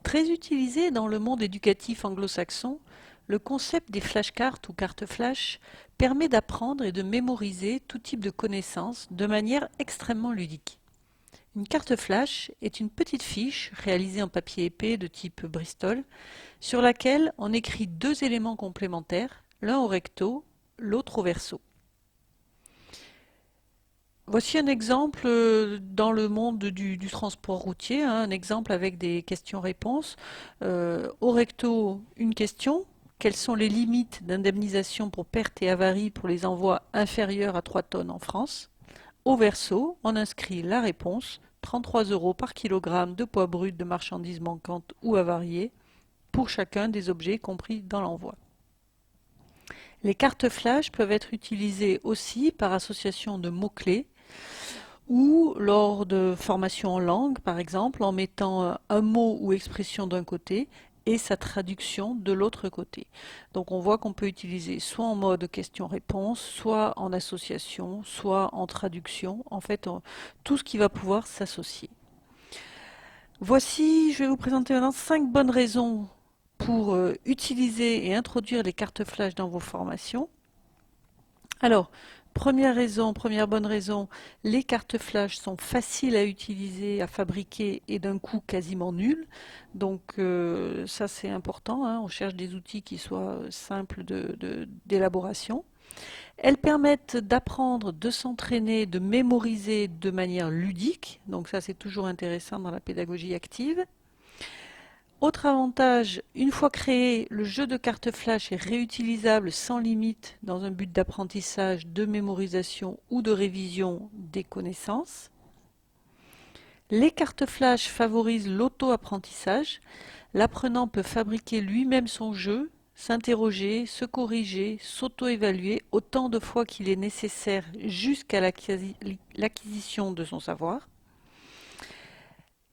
Très utilisé dans le monde éducatif anglo-saxon, le concept des flashcards ou cartes flash permet d'apprendre et de mémoriser tout type de connaissances de manière extrêmement ludique. Une carte flash est une petite fiche réalisée en papier épais de type Bristol sur laquelle on écrit deux éléments complémentaires, l'un au recto, l'autre au verso. Voici un exemple dans le monde du transport routier, hein, un exemple avec des questions-réponses. Au recto, une question. Quelles sont les limites d'indemnisation pour perte et avarie pour les envois inférieurs à 3 tonnes en France? Au verso, on inscrit la réponse, 33 euros par kilogramme de poids brut de marchandises manquantes ou avariées pour chacun des objets compris dans l'envoi. Les cartes flash peuvent être utilisées aussi par association de mots-clés ou lors de formations en langue, par exemple, en mettant un mot ou expression d'un côté et sa traduction de l'autre côté. Donc on voit qu'on peut utiliser soit en mode question-réponse, soit en association, soit en traduction, en fait tout ce qui va pouvoir s'associer. Voici, je vais vous présenter maintenant 5 bonnes raisons pour utiliser et introduire les cartes flash dans vos formations. Alors, première bonne raison, les cartes flash sont faciles à utiliser, à fabriquer et d'un coût quasiment nul. Donc ça c'est important, hein, on cherche des outils qui soient simples d'élaboration. Elles permettent d'apprendre, de s'entraîner, de mémoriser de manière ludique. Donc ça c'est toujours intéressant dans la pédagogie active. Autre avantage, une fois créé, le jeu de cartes flash est réutilisable sans limite dans un but d'apprentissage, de mémorisation ou de révision des connaissances. Les cartes flash favorisent l'auto-apprentissage. L'apprenant peut fabriquer lui-même son jeu, s'interroger, se corriger, s'auto-évaluer autant de fois qu'il est nécessaire jusqu'à l'acquisition de son savoir.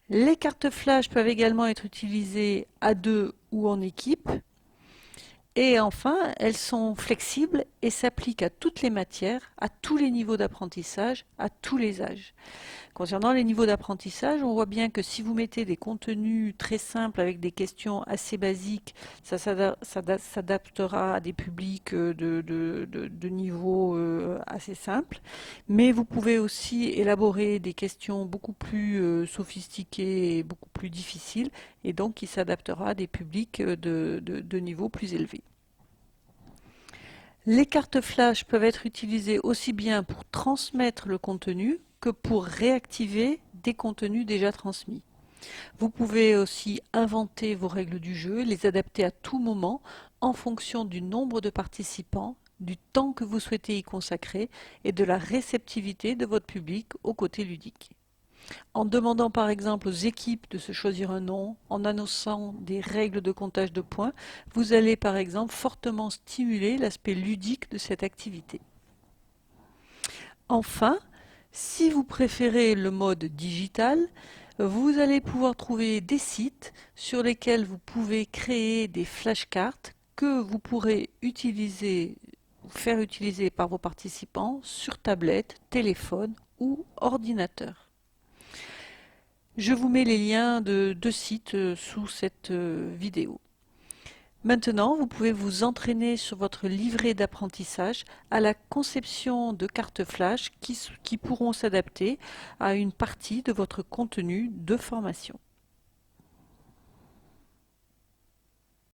Les cartes flash peuvent également être utilisées à deux ou en équipe. Et enfin, elles sont flexibles et s'appliquent à toutes les matières, à tous les niveaux d'apprentissage, à tous les âges. Concernant les niveaux d'apprentissage, on voit bien que si vous mettez des contenus très simples avec des questions assez basiques, ça s'adaptera à des publics de niveau assez simples. Mais vous pouvez aussi élaborer des questions beaucoup plus sophistiquées et beaucoup plus difficiles, et donc qui s'adaptera à des publics de niveau plus élevé. Les cartes flash peuvent être utilisées aussi bien pour transmettre le contenu que pour réactiver des contenus déjà transmis. Vous pouvez aussi inventer vos règles du jeu, les adapter à tout moment en fonction du nombre de participants, du temps que vous souhaitez y consacrer et de la réceptivité de votre public au côté ludique. En demandant par exemple aux équipes de se choisir un nom, en annonçant des règles de comptage de points, vous allez par exemple fortement stimuler l'aspect ludique de cette activité. Enfin, si vous préférez le mode digital, vous allez pouvoir trouver des sites sur lesquels vous pouvez créer des flashcards que vous pourrez utiliser, faire utiliser par vos participants sur tablette, téléphone ou ordinateur. Je vous mets les liens de deux sites sous cette vidéo. Maintenant, vous pouvez vous entraîner sur votre livret d'apprentissage à la conception de cartes flash qui pourront s'adapter à une partie de votre contenu de formation.